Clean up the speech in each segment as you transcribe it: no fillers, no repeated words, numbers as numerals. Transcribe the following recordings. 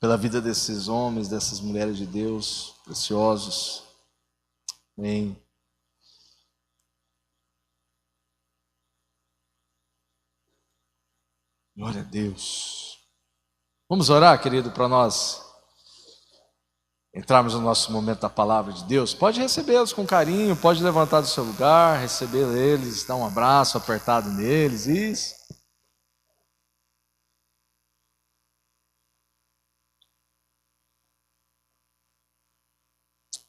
pela vida desses homens, dessas mulheres de Deus, preciosos. Amém. Glória a Deus. Vamos orar, querido, para nós entrarmos no nosso momento da palavra de Deus. Pode recebê-los com carinho, pode levantar do seu lugar, receber eles, dar um abraço apertado neles, isso.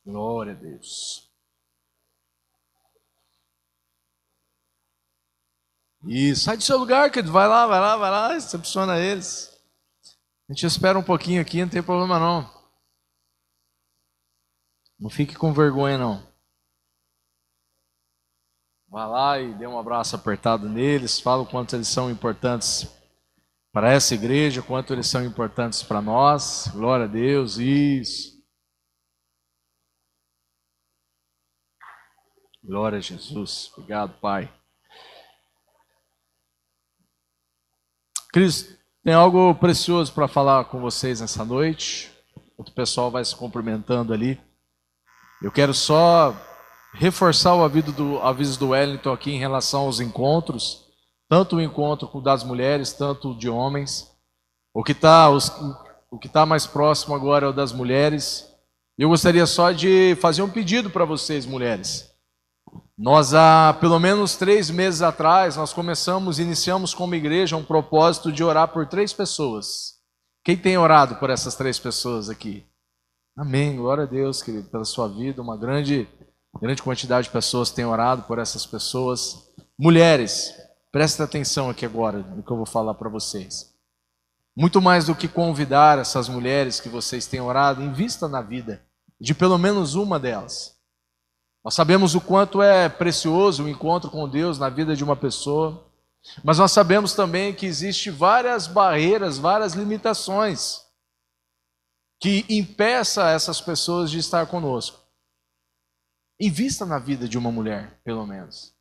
Glória a Deus. Isso, sai do seu lugar, querido, vai lá, recepciona eles. A gente espera um pouquinho aqui, não tem problema não. Não fique com vergonha, não. Vá lá e dê um abraço apertado neles. Fala o quanto eles são importantes para essa igreja, o quanto eles são importantes para nós. Glória a Deus, isso. Glória a Jesus. Obrigado, Pai. Cristo, tem algo precioso para falar com vocês nessa noite. O pessoal vai se cumprimentando ali. Eu quero só reforçar o aviso do Wellington aqui em relação aos encontros, tanto o encontro das mulheres, tanto o de homens. O que tá mais próximo agora é o das mulheres. Eu gostaria só de fazer um pedido para vocês, mulheres. Nós, há pelo menos 3 meses atrás, iniciamos como igreja um propósito de orar por 3 pessoas. Quem tem orado por essas 3 pessoas aqui? Amém, glória a Deus, querido, pela sua vida. Uma grande quantidade de pessoas tem orado por essas pessoas. Mulheres, prestem atenção aqui agora no que eu vou falar para vocês. Muito mais do que convidar essas mulheres que vocês têm orado, invista na vida de pelo menos uma delas. Nós sabemos o quanto é precioso o encontro com Deus na vida de uma pessoa, mas nós sabemos também que existem várias barreiras, várias limitações que impeçam essas pessoas de estar conosco. Invista na vida de uma mulher, pelo menos.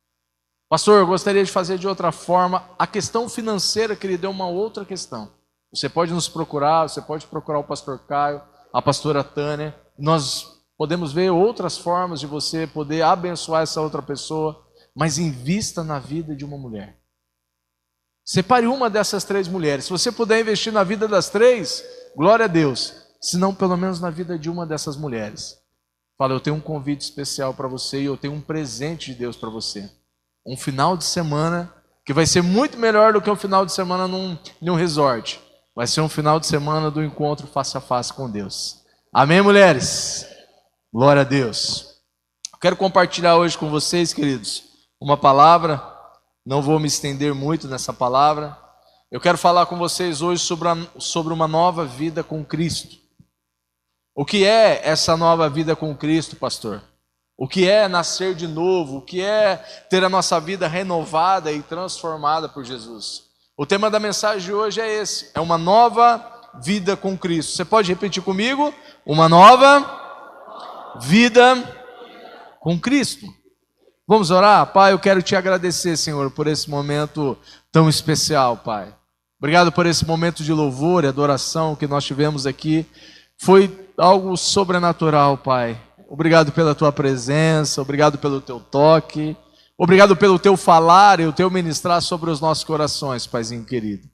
Pastor, eu gostaria de fazer de outra forma. A questão financeira, querido, é uma outra questão. Você pode nos procurar, você pode procurar o pastor Caio, a pastora Tânia. Nós podemos ver outras formas de você poder abençoar essa outra pessoa, mas invista na vida de uma mulher. Separe uma dessas 3 mulheres. Se você puder investir na vida das 3, glória a Deus. Se não, pelo menos na vida de uma dessas mulheres. Fala, eu tenho um convite especial para você e eu tenho um presente de Deus para você. Um final de semana que vai ser muito melhor do que um final de semana num resort. Vai ser um final de semana do encontro face a face com Deus. Amém, mulheres? Glória a Deus. Quero compartilhar hoje com vocês, queridos, uma palavra. Não vou me estender muito nessa palavra. Eu quero falar com vocês hoje sobre uma nova vida com Cristo. O que é essa nova vida com Cristo, pastor? O que é nascer de novo? O que é ter a nossa vida renovada e transformada por Jesus? O tema da mensagem de hoje é esse. É uma nova vida com Cristo. Você pode repetir comigo? Uma nova vida com Cristo. Vamos orar? Pai, eu quero te agradecer, Senhor, por esse momento tão especial, Pai. Obrigado por esse momento de louvor e adoração que nós tivemos aqui. Foi algo sobrenatural, Pai. Obrigado pela tua presença, obrigado pelo teu toque, obrigado pelo teu falar e o teu ministrar sobre os nossos corações, Paizinho querido.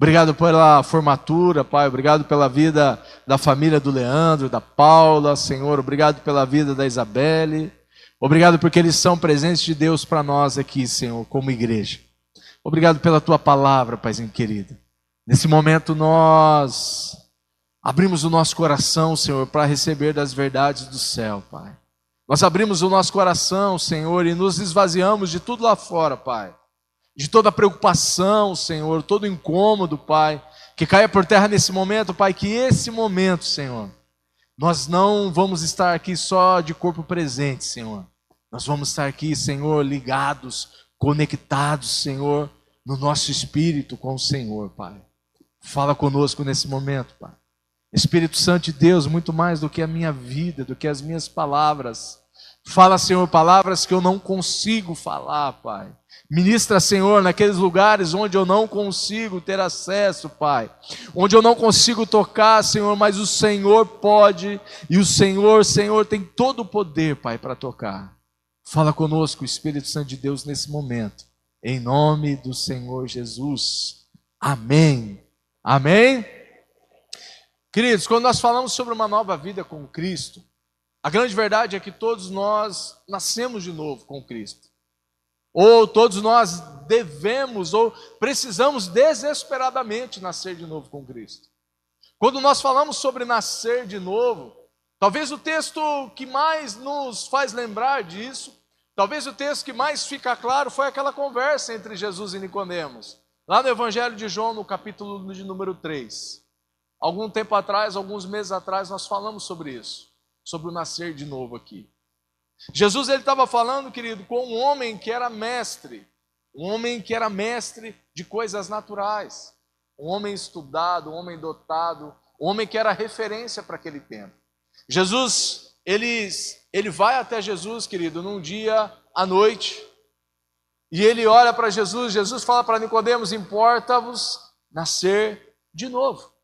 Obrigado pela formatura, Pai, obrigado pela vida da família do Leandro, da Paula, Senhor, obrigado pela vida da Isabelle, obrigado porque eles são presentes de Deus para nós aqui, Senhor, como igreja. Obrigado pela tua palavra, Paizinho querido. Nesse momento nós abrimos o nosso coração, Senhor, para receber das verdades do céu, Pai. Nós abrimos o nosso coração, Senhor, e nos esvaziamos de tudo lá fora, Pai. De toda preocupação, Senhor, todo incômodo, Pai, que caia por terra nesse momento, Pai, que esse momento, Senhor, nós não vamos estar aqui só de corpo presente, Senhor. Nós vamos estar aqui, Senhor, ligados, conectados, Senhor, no nosso espírito com o Senhor, Pai. Fala conosco nesse momento, Pai. Espírito Santo de Deus, muito mais do que a minha vida, do que as minhas palavras, Fala, Senhor, palavras que eu não consigo falar, Pai. Ministra, Senhor, naqueles lugares onde eu não consigo ter acesso, Pai. Onde eu não consigo tocar, Senhor, mas o Senhor pode. E o Senhor tem todo o poder, Pai, para tocar. Fala conosco, Espírito Santo de Deus, nesse momento. Em nome do Senhor Jesus. Amém. Amém? Queridos, quando nós falamos sobre uma nova vida com Cristo, a grande verdade é que todos nós nascemos de novo com Cristo. Ou todos nós devemos ou precisamos desesperadamente nascer de novo com Cristo. Quando nós falamos sobre nascer de novo, talvez o texto que mais nos faz lembrar disso, talvez o texto que mais fica claro foi aquela conversa entre Jesus e Nicodemos, lá no Evangelho de João, no capítulo de número 3. Algum tempo atrás, alguns meses atrás, nós falamos sobre isso, sobre o nascer de novo aqui. Jesus, ele estava falando, querido, com um homem que era mestre de coisas naturais, um homem estudado, um homem dotado, um homem que era referência para aquele tempo. Jesus, ele vai até Jesus, querido, num dia à noite, e ele olha para Jesus, Jesus fala para Nicodemos: importa-vos nascer de novo.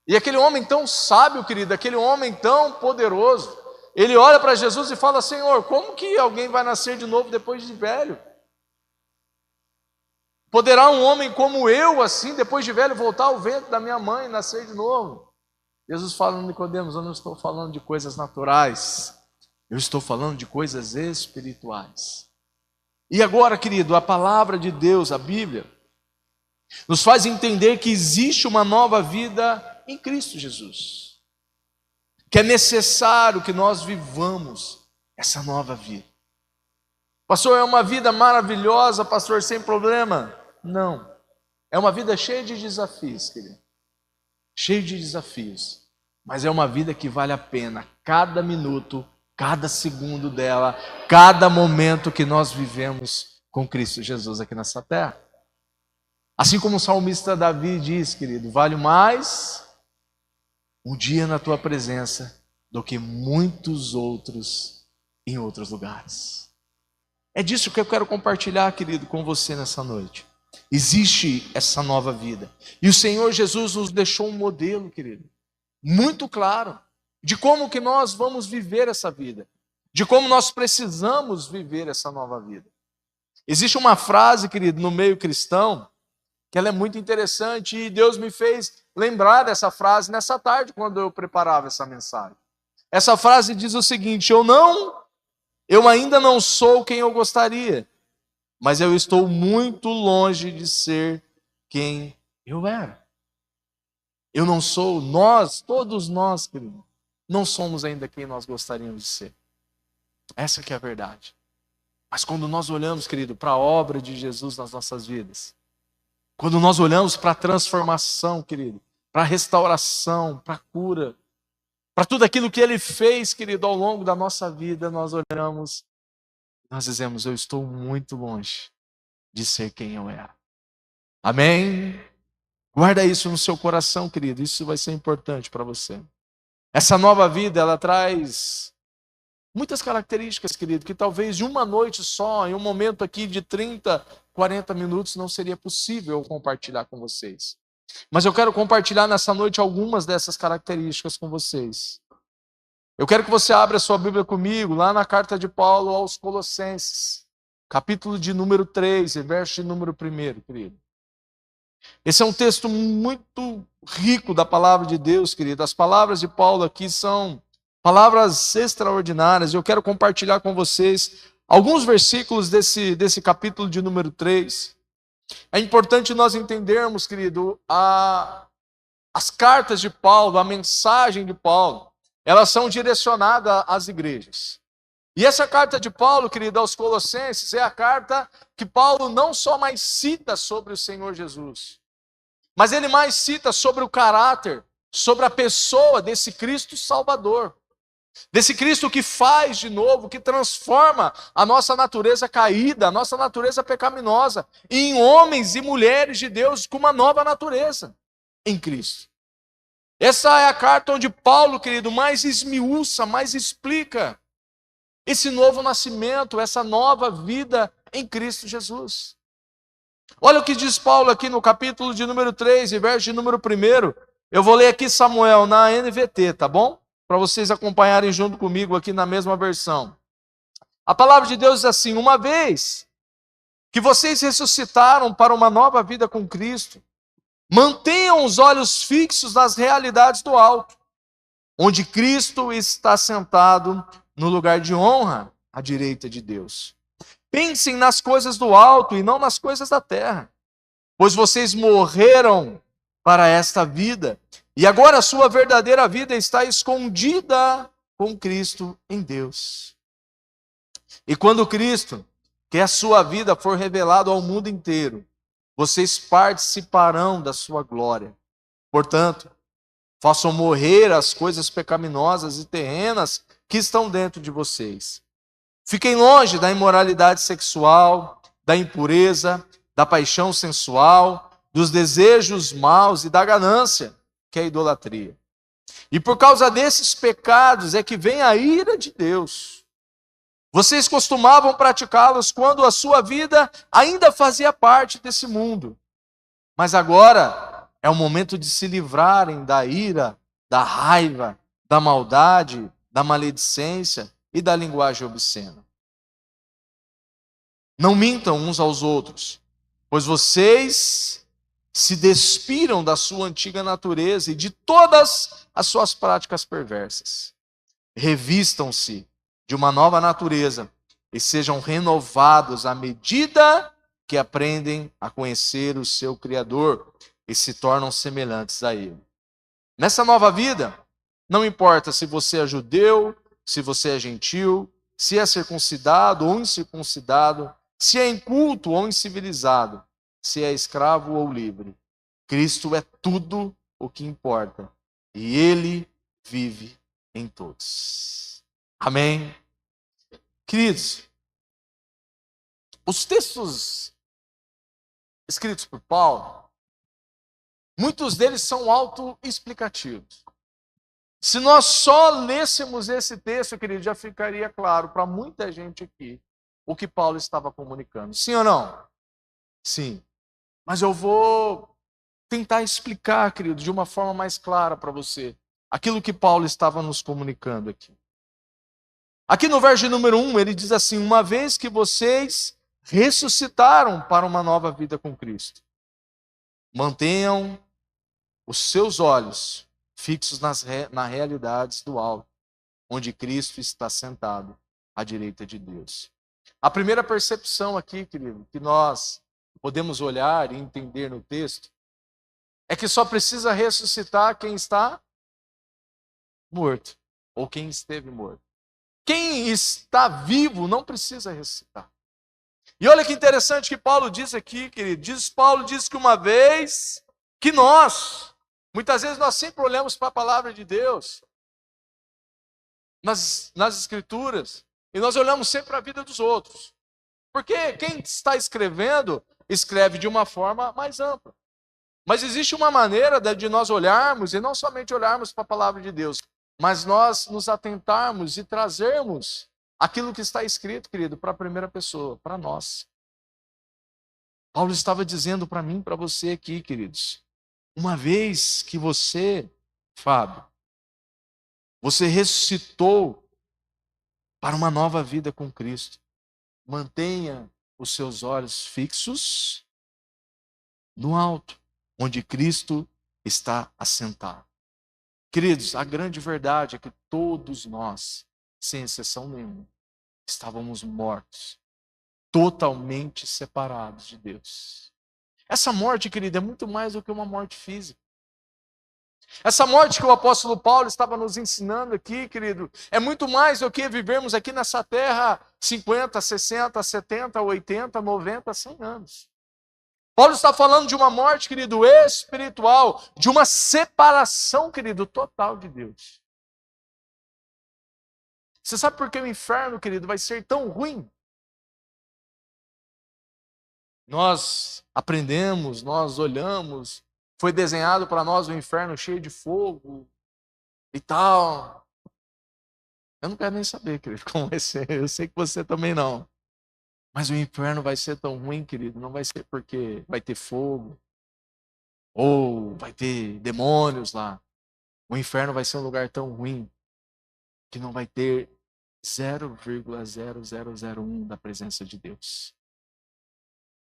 E aquele homem tão sábio, querido, aquele homem tão poderoso, ele olha para Jesus e fala: Senhor, como que alguém vai nascer de novo depois de velho? Poderá um homem como eu, assim, depois de velho, voltar ao ventre da minha mãe e nascer de novo? Jesus fala: Nicodemos, eu não estou falando de coisas naturais, eu estou falando de coisas espirituais. E agora, querido, a palavra de Deus, a Bíblia, nos faz entender que existe uma nova vida em Cristo Jesus, que é necessário que nós vivamos essa nova vida. Pastor, é uma vida maravilhosa, pastor, sem problema? Não, é uma vida cheia de desafios, querido, cheia de desafios, mas é uma vida que vale a pena, cada minuto, cada segundo dela, cada momento que nós vivemos com Cristo Jesus aqui nessa terra. Assim como o salmista Davi diz, querido, vale mais um dia na tua presença do que muitos outros em outros lugares. É disso que eu quero compartilhar, querido, com você nessa noite. Existe essa nova vida. E o Senhor Jesus nos deixou um modelo, querido, muito claro, de como que nós vamos viver essa vida, de como nós precisamos viver essa nova vida. Existe uma frase, querido, no meio cristão, que ela é muito interessante, e Deus me fez lembrar dessa frase nessa tarde, quando eu preparava essa mensagem. Essa frase diz o seguinte: eu ainda não sou quem eu gostaria, mas eu estou muito longe de ser quem eu era. Eu não sou, todos nós, querido, não somos ainda quem nós gostaríamos de ser. Essa que é a verdade. Mas quando nós olhamos, querido, para a obra de Jesus nas nossas vidas, quando nós olhamos para a transformação, querido, para a restauração, para a cura, para tudo aquilo que Ele fez, querido, ao longo da nossa vida, nós olhamos, nós dizemos: eu estou muito longe de ser quem eu era. Amém? Guarda isso no seu coração, querido, isso vai ser importante para você. Essa nova vida, ela traz muitas características, querido, que talvez de uma noite só, em um momento aqui de 30, 40 minutos, não seria possível compartilhar com vocês. Mas eu quero compartilhar nessa noite algumas dessas características com vocês. Eu quero que você abra a sua Bíblia comigo, lá na carta de Paulo aos Colossenses, capítulo de número 3, verso de número 1, querido. Esse é um texto muito rico da palavra de Deus, querido. As palavras de Paulo aqui são palavras extraordinárias. Eu quero compartilhar com vocês alguns versículos desse capítulo de número 3. É importante nós entendermos, querido, as cartas de Paulo, a mensagem de Paulo, elas são direcionadas às igrejas. E essa carta de Paulo, querido, aos Colossenses, é a carta que Paulo não só mais cita sobre o Senhor Jesus, mas ele mais cita sobre o caráter, sobre a pessoa desse Cristo Salvador. Desse Cristo que faz de novo, que transforma a nossa natureza caída, a nossa natureza pecaminosa, em homens e mulheres de Deus com uma nova natureza em Cristo. Essa é a carta onde Paulo, querido, mais esmiuça, mais explica esse novo nascimento, essa nova vida em Cristo Jesus. Olha o que diz Paulo aqui no capítulo de número 3 e verso de número 1. Eu vou ler aqui Samuel na NVT, tá bom? Para vocês acompanharem junto comigo aqui na mesma versão. A palavra de Deus diz assim: uma vez que vocês ressuscitaram para uma nova vida com Cristo, mantenham os olhos fixos nas realidades do alto, onde Cristo está sentado no lugar de honra à direita de Deus. Pensem nas coisas do alto e não nas coisas da terra, pois vocês morreram para esta vida, e agora a sua verdadeira vida está escondida com Cristo em Deus. E quando Cristo, que é a sua vida, for revelado ao mundo inteiro, vocês participarão da sua glória. Portanto, façam morrer as coisas pecaminosas e terrenas que estão dentro de vocês. Fiquem longe da imoralidade sexual, da impureza, da paixão sensual, dos desejos maus e da ganância, que é a idolatria. E por causa desses pecados é que vem a ira de Deus. Vocês costumavam praticá-los quando a sua vida ainda fazia parte desse mundo. Mas agora é o momento de se livrarem da ira, da raiva, da maldade, da maledicência e da linguagem obscena. Não mintam uns aos outros, pois vocês se despiram da sua antiga natureza e de todas as suas práticas perversas. Revistam-se de uma nova natureza e sejam renovados à medida que aprendem a conhecer o seu Criador e se tornam semelhantes a Ele. Nessa nova vida, não importa se você é judeu, se você é gentil, se é circuncidado ou incircuncidado, se é inculto ou incivilizado, se é escravo ou livre. Cristo é tudo o que importa e Ele vive em todos. Amém? Queridos, os textos escritos por Paulo, muitos deles são autoexplicativos. Se nós só lêssemos esse texto, querido, já ficaria claro para muita gente aqui o que Paulo estava comunicando. Sim ou não? Sim. Mas eu vou tentar explicar, querido, de uma forma mais clara para você aquilo que Paulo estava nos comunicando aqui. Aqui no verso número 1, ele diz assim: uma vez que vocês ressuscitaram para uma nova vida com Cristo, mantenham os seus olhos fixos nas realidades do alto, onde Cristo está sentado à direita de Deus. A primeira percepção aqui, querido, que nós podemos olhar e entender no texto, é que só precisa ressuscitar quem está morto, ou quem esteve morto. Quem está vivo não precisa ressuscitar. E olha que interessante que Paulo diz aqui, querido. Paulo diz que uma vez que muitas vezes nós sempre olhamos para a palavra de Deus, nas Escrituras, e nós olhamos sempre para a vida dos outros. Porque quem está escrevendo, escreve de uma forma mais ampla. Mas existe uma maneira de nós olharmos, e não somente olharmos para a palavra de Deus, mas nós nos atentarmos e trazermos aquilo que está escrito, querido, para a primeira pessoa, para nós. Paulo estava dizendo para mim, para você aqui, queridos, uma vez que você, Fábio, você ressuscitou para uma nova vida com Cristo, mantenha os seus olhos fixos no alto, onde Cristo está assentado. Queridos, a grande verdade é que todos nós, sem exceção nenhuma, estávamos mortos, totalmente separados de Deus. Essa morte, querido, é muito mais do que uma morte física. Essa morte que o apóstolo Paulo estava nos ensinando aqui, querido, é muito mais do que vivermos aqui nessa terra 50, 60, 70, 80, 90, 100 anos. Paulo está falando de uma morte, querido, espiritual, de uma separação, querido, total de Deus. Você sabe por que o inferno, querido, vai ser tão ruim? Nós aprendemos, nós olhamos, foi desenhado para nós o inferno cheio de fogo e tal. Eu não quero nem saber, querido, como vai ser. Eu sei que você também não. Mas o inferno vai ser tão ruim, querido. Não vai ser porque vai ter fogo ou vai ter demônios lá. O inferno vai ser um lugar tão ruim que não vai ter 0,0001 da presença de Deus.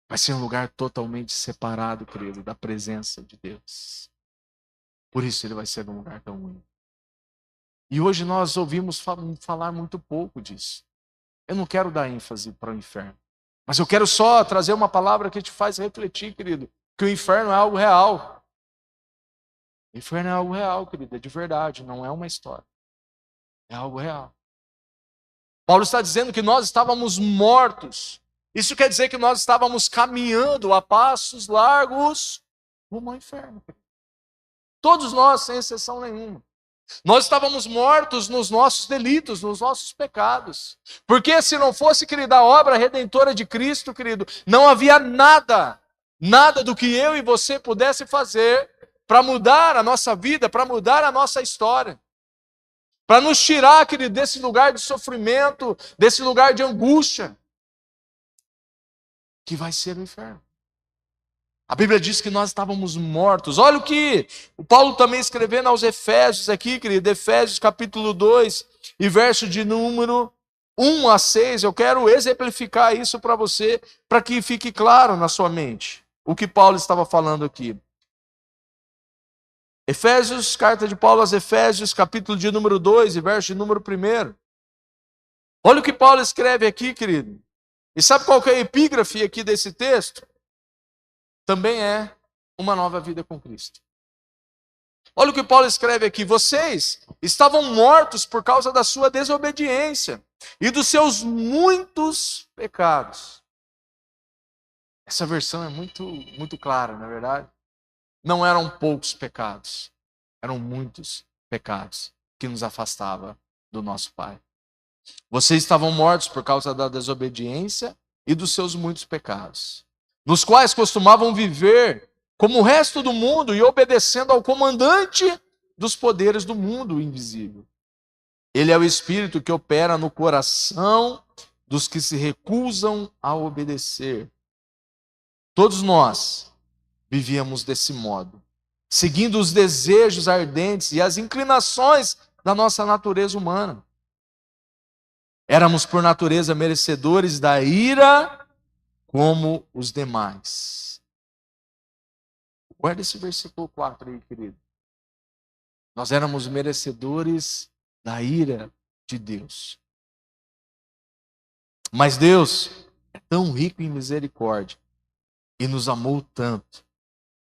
Vai ser um lugar totalmente separado, querido, da presença de Deus. Por isso ele vai ser um lugar tão ruim. E hoje nós ouvimos falar muito pouco disso. Eu não quero dar ênfase para o inferno. Mas eu quero só trazer uma palavra que te faz refletir, querido, que o inferno é algo real. O inferno é algo real, querido, é de verdade, não é uma história. É algo real. Paulo está dizendo que nós estávamos mortos. Isso quer dizer que nós estávamos caminhando a passos largos rumo ao inferno. Todos nós, sem exceção nenhuma. Nós estávamos mortos nos nossos delitos, nos nossos pecados. Porque se não fosse, querido, a obra redentora de Cristo, querido, não havia nada do que eu e você pudesse fazer para mudar a nossa vida, para mudar a nossa história. Para nos tirar, querido, desse lugar de sofrimento, desse lugar de angústia, que vai ser o inferno. A Bíblia diz que nós estávamos mortos. Olha o que o Paulo também escrevendo aos Efésios aqui, querido, Efésios capítulo 2 e verso de número 1 a 6. Eu quero exemplificar isso para você, para que fique claro na sua mente o que Paulo estava falando aqui. Efésios, carta de Paulo aos Efésios, capítulo de número 2 e verso de número 1. Olha o que Paulo escreve aqui, querido. E sabe qual que é a epígrafe aqui desse texto? Também é uma nova vida com Cristo. Olha o que Paulo escreve aqui. Vocês estavam mortos por causa da sua desobediência e dos seus muitos pecados. Essa versão é muito clara, não é verdade? Não eram poucos pecados, eram muitos pecados que nos afastavam do nosso Pai. Vocês estavam mortos por causa da desobediência e dos seus muitos pecados, nos quais costumavam viver como o resto do mundo e obedecendo ao comandante dos poderes do mundo invisível. Ele é o Espírito que opera no coração dos que se recusam a obedecer. Todos nós vivíamos desse modo, seguindo os desejos ardentes e as inclinações da nossa natureza humana. Éramos por natureza merecedores da ira como os demais. Guarda esse versículo 4 aí, querido. Nós éramos merecedores da ira de Deus. Mas Deus é tão rico em misericórdia e nos amou tanto,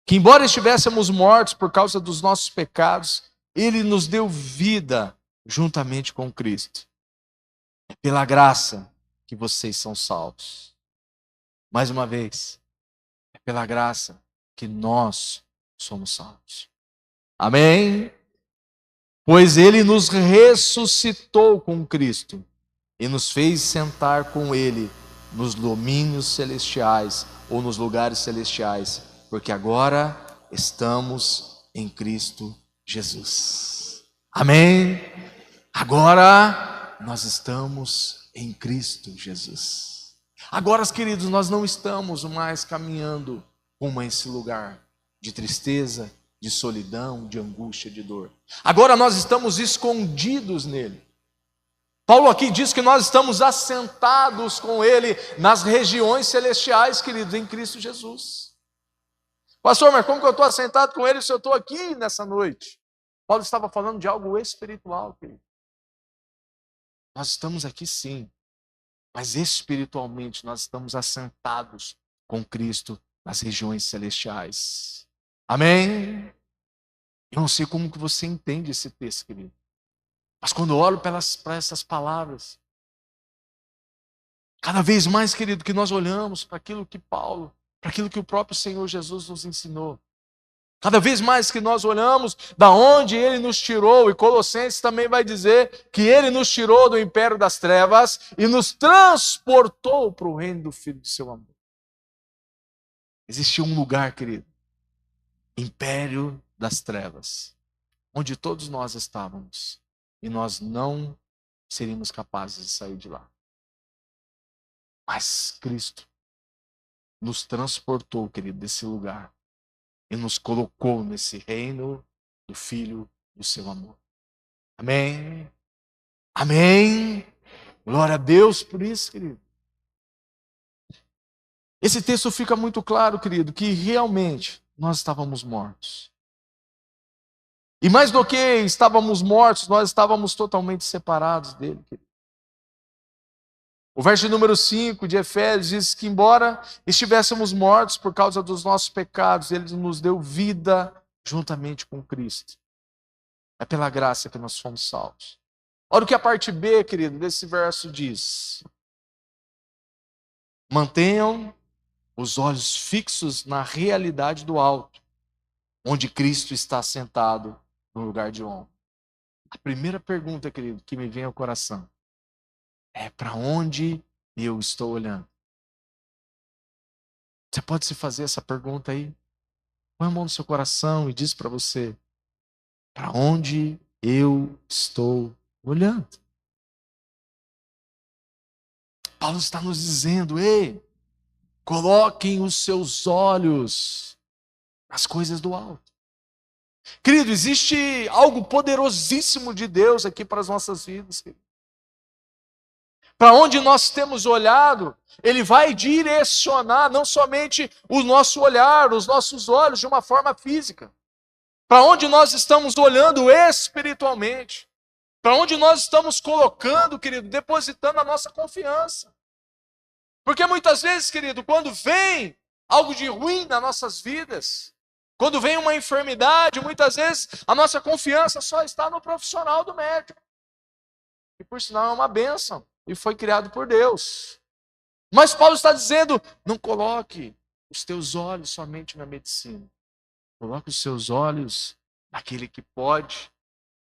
que embora estivéssemos mortos por causa dos nossos pecados, Ele nos deu vida juntamente com Cristo. É pela graça que vocês são salvos. Mais uma vez, é pela graça que nós somos salvos. Amém? Pois Ele nos ressuscitou com Cristo e nos fez sentar com Ele nos domínios celestiais ou nos lugares celestiais, porque agora estamos em Cristo Jesus. Amém? Agora nós estamos em Cristo Jesus. Agora, queridos, nós não estamos mais caminhando rumo a esse lugar de tristeza, de solidão, de angústia, de dor. Agora nós estamos escondidos nele. Paulo aqui diz que nós estamos assentados com Ele nas regiões celestiais, queridos, em Cristo Jesus. Pastor, mas como que eu estou assentado com Ele se eu estou aqui nessa noite? Paulo estava falando de algo espiritual, querido. Nós estamos aqui sim, mas espiritualmente nós estamos assentados com Cristo nas regiões celestiais. Amém? Eu não sei como que você entende esse texto, querido. Mas quando eu olho para essas palavras, cada vez mais, querido, que nós olhamos para aquilo que Paulo, para aquilo que o próprio Senhor Jesus nos ensinou. Cada vez mais que nós olhamos da onde Ele nos tirou, e Colossenses também vai dizer que Ele nos tirou do império das trevas e nos transportou para o reino do Filho de seu amor. Existia um lugar, querido, império das trevas, onde todos nós estávamos. E nós não seríamos capazes de sair de lá. Mas Cristo nos transportou, querido, desse lugar e nos colocou nesse reino do Filho do seu amor. Amém? Amém? Glória a Deus por isso, querido. Esse texto fica muito claro, querido, que realmente nós estávamos mortos. E mais do que estávamos mortos, nós estávamos totalmente separados dele, querido. O verso número 5 de Efésios diz que embora estivéssemos mortos por causa dos nossos pecados, ele nos deu vida juntamente com Cristo. É pela graça que nós fomos salvos. Olha o que a parte B, querido, desse verso diz. Mantenham os olhos fixos na realidade do alto, onde Cristo está sentado no lugar de honra. A primeira pergunta, querido, que me vem ao coração é: para onde eu estou olhando? Você pode se fazer essa pergunta aí? Põe a mão no seu coração e diz para você: para onde eu estou olhando? Paulo está nos dizendo: ei, coloquem os seus olhos nas coisas do alto. Querido, existe algo poderosíssimo de Deus aqui para as nossas vidas. Para onde nós temos olhado, Ele vai direcionar não somente o nosso olhar, os nossos olhos de uma forma física. Para onde nós estamos olhando espiritualmente. Para onde nós estamos colocando, querido, depositando a nossa confiança. Porque muitas vezes, querido, quando vem algo de ruim nas nossas vidas, quando vem uma enfermidade, muitas vezes a nossa confiança só está no profissional do médico. E por sinal é uma bênção. E foi criado por Deus. Mas Paulo está dizendo: não coloque os teus olhos somente na medicina. Coloque os seus olhos naquele que pode,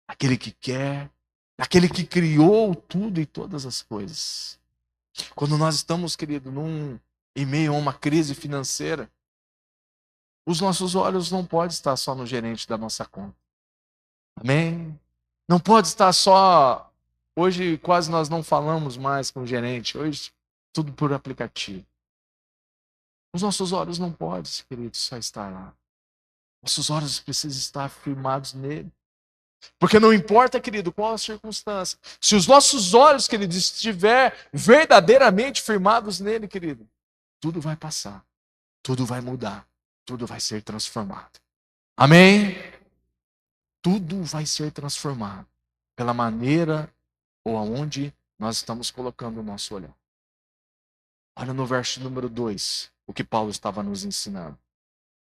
naquele que quer, naquele que criou tudo e todas as coisas. Quando nós estamos, querido, em meio a uma crise financeira, os nossos olhos não podem estar só no gerente da nossa conta. Amém? Não pode estar só... Hoje quase nós não falamos mais com o gerente. Hoje tudo por aplicativo. Os nossos olhos não podem, querido, só estar lá. Nossos olhos precisam estar firmados nele. Porque não importa, querido, qual a circunstância. Se os nossos olhos, querido, estiver verdadeiramente firmados nele, querido, tudo vai passar. Tudo vai mudar. Tudo vai ser transformado. Amém? Tudo vai ser transformado pela maneira ou aonde nós estamos colocando o nosso olhar. Olha no verso número 2, o que Paulo estava nos ensinando.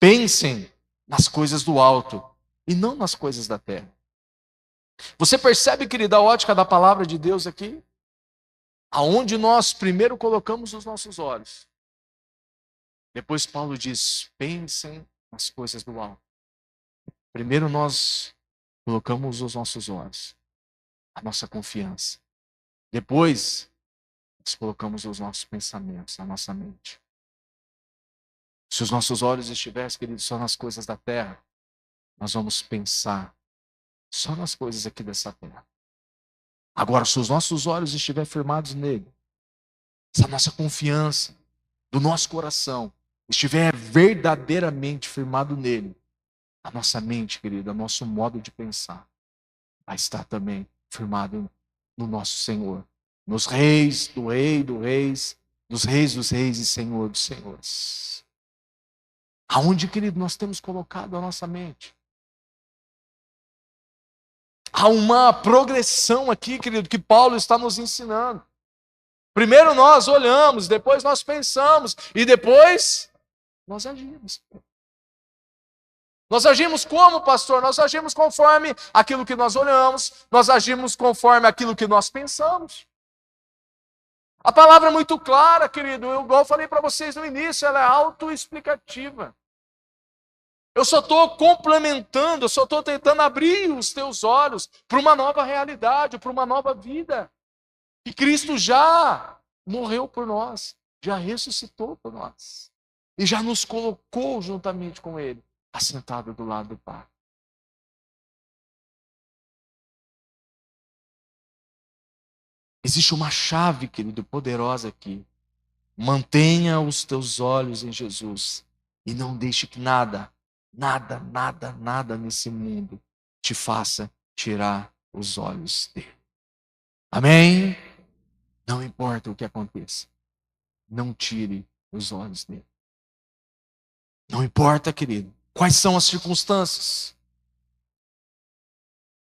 Pensem nas coisas do alto e não nas coisas da terra. Você percebe, querida, a ótica da palavra de Deus aqui? Aonde nós primeiro colocamos os nossos olhos. Depois Paulo diz: pensem nas coisas do alto. Primeiro nós colocamos os nossos olhos, a nossa confiança. Depois, nós colocamos os nossos pensamentos, a nossa mente. Se os nossos olhos estivessem, queridos, só nas coisas da terra, nós vamos pensar só nas coisas aqui dessa terra. Agora, se os nossos olhos estiverem firmados nele, se a nossa confiança do nosso coração estiver verdadeiramente firmado nele, a nossa mente, querido, o nosso modo de pensar vai estar também firmado no nosso Senhor. Nos reis, do rei, dos reis e Senhor dos senhores. Aonde, querido, nós temos colocado a nossa mente? Há uma progressão aqui, querido, que Paulo está nos ensinando. Primeiro nós olhamos, depois nós pensamos e depois nós agimos. Nós agimos como, pastor? Nós agimos conforme aquilo que nós olhamos, nós agimos conforme aquilo que nós pensamos. A palavra é muito clara, querido. Igual eu falei para vocês no início, ela é autoexplicativa. Eu só estou complementando, eu só estou tentando abrir os teus olhos para uma nova realidade, para uma nova vida. E Cristo já morreu por nós, já ressuscitou por nós. E já nos colocou juntamente com Ele, assentado do lado do Pai. Existe uma chave, querido, poderosa aqui. Mantenha os teus olhos em Jesus e não deixe que nada, nada, nada, nada nesse mundo te faça tirar os olhos dele. Amém? Não importa o que aconteça, não tire os olhos dele. Não importa, querido, quais são as circunstâncias.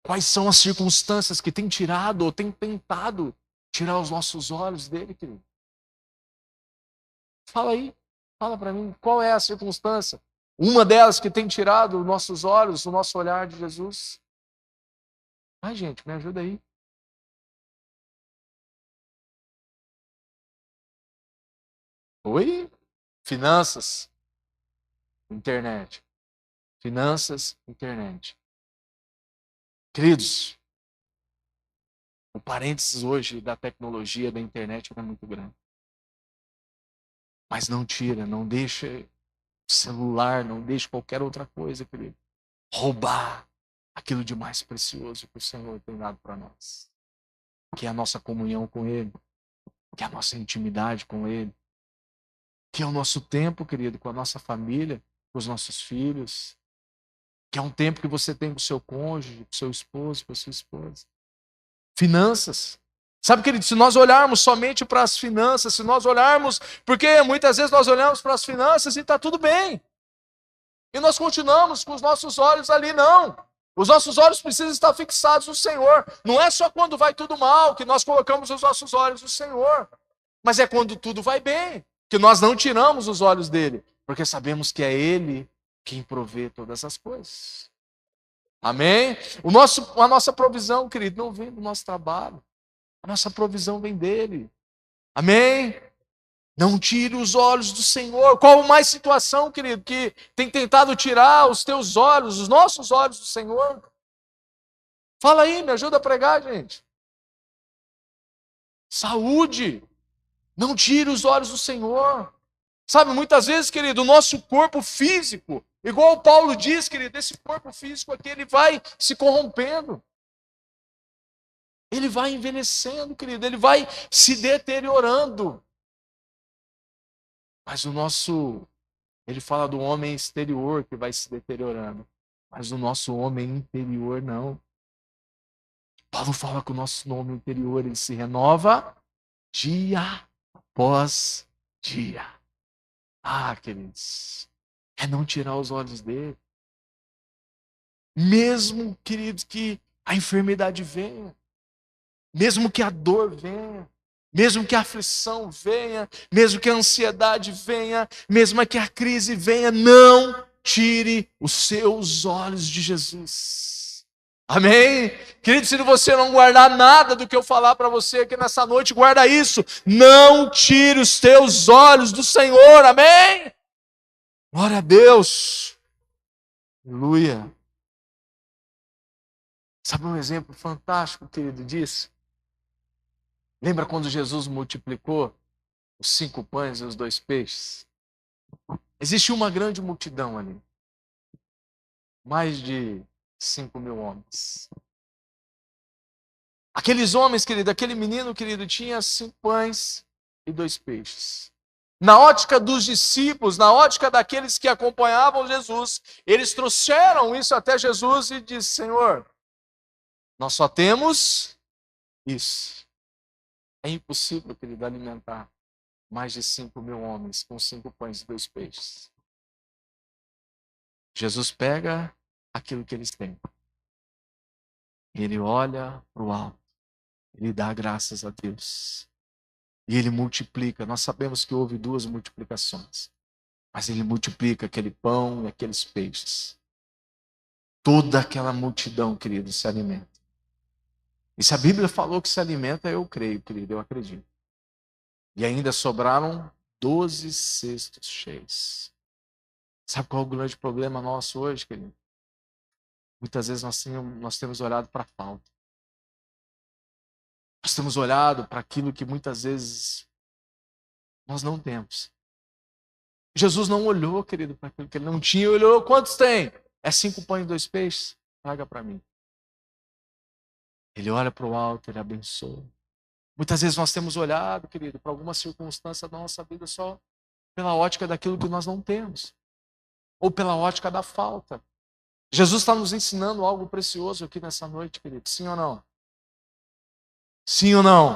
Quais são as circunstâncias que têm tirado ou têm tentado tirar os nossos olhos dele, querido? Fala aí, fala para mim, qual é a circunstância? Uma delas que tem tirado os nossos olhos, o nosso olhar de Jesus. Ai, gente, me ajuda aí. Oi? Finanças, internet. Finanças, internet. Queridos, o parênteses hoje da tecnologia, da internet é muito grande. Mas não tira, não deixa celular, não deixe qualquer outra coisa, querido, roubar aquilo de mais precioso que o Senhor tem dado para nós, que é a nossa comunhão com Ele, que é a nossa intimidade com Ele, que é o nosso tempo, querido, com a nossa família, com os nossos filhos, que é um tempo que você tem com o seu cônjuge, com o seu esposo, com a sua esposa. Finanças. Sabe, querido, se nós olharmos somente para as finanças, se nós olharmos, porque muitas vezes nós olhamos para as finanças e está tudo bem. E nós continuamos com os nossos olhos ali, não. Os nossos olhos precisam estar fixados no Senhor. Não é só quando vai tudo mal que nós colocamos os nossos olhos no Senhor. Mas é quando tudo vai bem, que nós não tiramos os olhos dele. Porque sabemos que é ele quem provê todas as coisas. Amém? A nossa provisão, querido, não vem do nosso trabalho. A nossa provisão vem dele. Amém? Não tire os olhos do Senhor. Qual mais situação, querido, que tem tentado tirar os teus olhos, os nossos olhos do Senhor? Fala aí, me ajuda a pregar, gente. Saúde. Não tire os olhos do Senhor. Sabe, muitas vezes, querido, o nosso corpo físico, igual o Paulo diz, querido, esse corpo físico aqui, ele vai se corrompendo. Ele vai envelhecendo, querido, ele vai se deteriorando. Mas o nosso, ele fala do homem exterior que vai se deteriorando. Mas o nosso homem interior não. Paulo fala que o nosso homem interior ele se renova dia após dia. Ah, queridos, é não tirar os olhos dele. Mesmo, queridos, que a enfermidade venha, mesmo que a dor venha, mesmo que a aflição venha, mesmo que a ansiedade venha, mesmo que a crise venha, não tire os seus olhos de Jesus. Amém? Querido, se você não guardar nada do que eu falar para você aqui nessa noite, guarda isso. Não tire os teus olhos do Senhor. Amém? Glória a Deus. Aleluia. Sabe um exemplo fantástico, querido, disso? Lembra quando Jesus multiplicou os 5 pães e os 2 peixes? Existe uma grande multidão ali. Mais de 5.000 homens. Aqueles homens, querido, aquele menino, querido, tinha 5 pães e 2 peixes. Na ótica dos discípulos, na ótica daqueles que acompanhavam Jesus, eles trouxeram isso até Jesus e disse: Senhor, nós só temos isso. É impossível, querido, alimentar mais de 5.000 homens com 5 pães e 2 peixes. Jesus pega aquilo que eles têm. Ele olha para o alto. Ele dá graças a Deus. E ele multiplica. Nós sabemos que houve 2 multiplicações. Mas ele multiplica aquele pão e aqueles peixes. Toda aquela multidão, querido, se alimenta. E se a Bíblia falou que se alimenta, eu creio, querido, eu acredito. E ainda sobraram 12 cestos cheios. Sabe qual é o grande problema nosso hoje, querido? Muitas vezes nós temos olhado para a falta. Nós temos olhado para aquilo que muitas vezes nós não temos. Jesus não olhou, querido, para aquilo que ele não tinha. Ele olhou, quantos tem? É 5 pães e 2 peixes? Paga para mim. Ele olha para o alto, ele abençoa. Muitas vezes nós temos olhado, querido, para alguma circunstância da nossa vida só pela ótica daquilo que nós não temos, ou pela ótica da falta. Jesus está nos ensinando algo precioso aqui nessa noite, querido. Sim ou não? Sim ou não?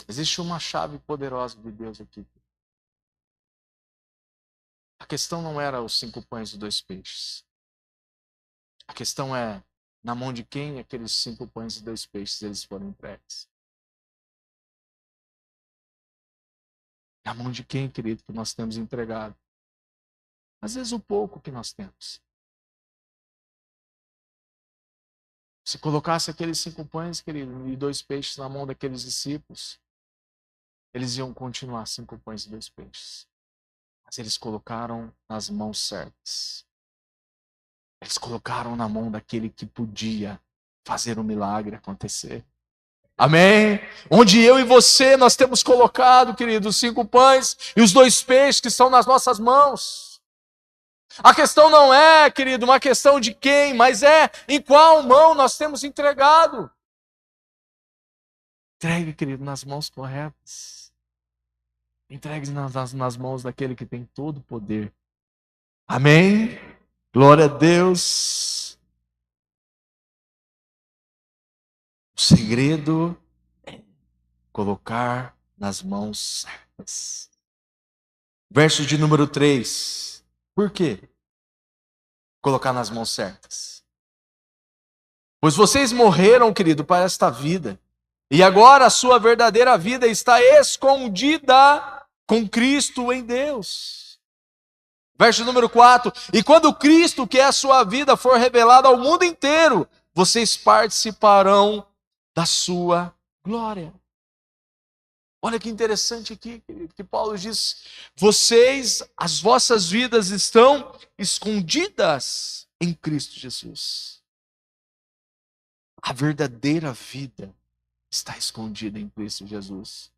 Existe uma chave poderosa de Deus aqui. A questão não era os 5 pães e 2 peixes. A questão é, na mão de quem aqueles 5 pães e 2 peixes eles foram entregues? Na mão de quem, querido, que nós temos entregado? Às vezes o pouco que nós temos. Se colocasse aqueles 5 pães, querido, e 2 peixes na mão daqueles discípulos, eles iam continuar 5 pães e 2 peixes. Mas eles colocaram nas mãos certas. Eles colocaram na mão daquele que podia fazer o milagre acontecer. Amém? Onde eu e você, nós temos colocado, querido, os 5 pães e os 2 peixes que estão nas nossas mãos. A questão não é, querido, uma questão de quem, mas é em qual mão nós temos entregado. Entregue, querido, nas mãos corretas. Entregue nas mãos daquele que tem todo o poder. Amém? Glória a Deus. O segredo é colocar nas mãos certas. Verso de número 3. Por quê? Colocar nas mãos certas. Pois vocês morreram, querido, para esta vida. E agora a sua verdadeira vida está escondida com Cristo em Deus. Verso número 4. E quando Cristo, que é a sua vida, for revelado ao mundo inteiro, vocês participarão da sua glória. Olha que interessante aqui, querido, que Paulo diz: vocês, as vossas vidas estão escondidas em Cristo Jesus. A verdadeira vida está escondida em Cristo Jesus.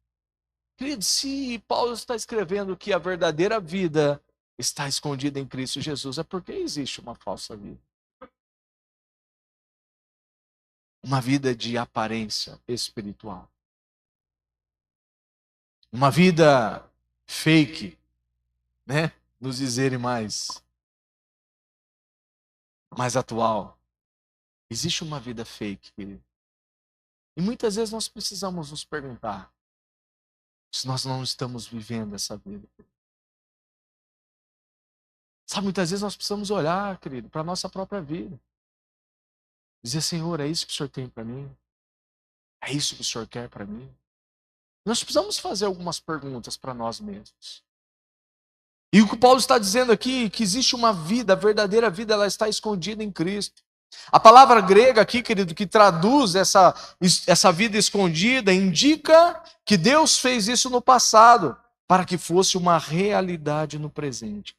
Querido, se Paulo está escrevendo que a verdadeira vida está escondida em Cristo Jesus, é porque existe uma falsa vida. Uma vida de aparência espiritual. Uma vida fake, né? Nos dizerem mais atual. Existe uma vida fake, querido. E muitas vezes nós precisamos nos perguntar se nós não estamos vivendo essa vida. Sabe, muitas vezes nós precisamos olhar, querido, para a nossa própria vida. Dizer: Senhor, é isso que o Senhor tem para mim? É isso que o Senhor quer para mim? Nós precisamos fazer algumas perguntas para nós mesmos. E o que Paulo está dizendo aqui, que existe uma vida, a verdadeira vida, ela está escondida em Cristo. A palavra grega aqui, querido, que traduz essa vida escondida, indica que Deus fez isso no passado, para que fosse uma realidade no presente.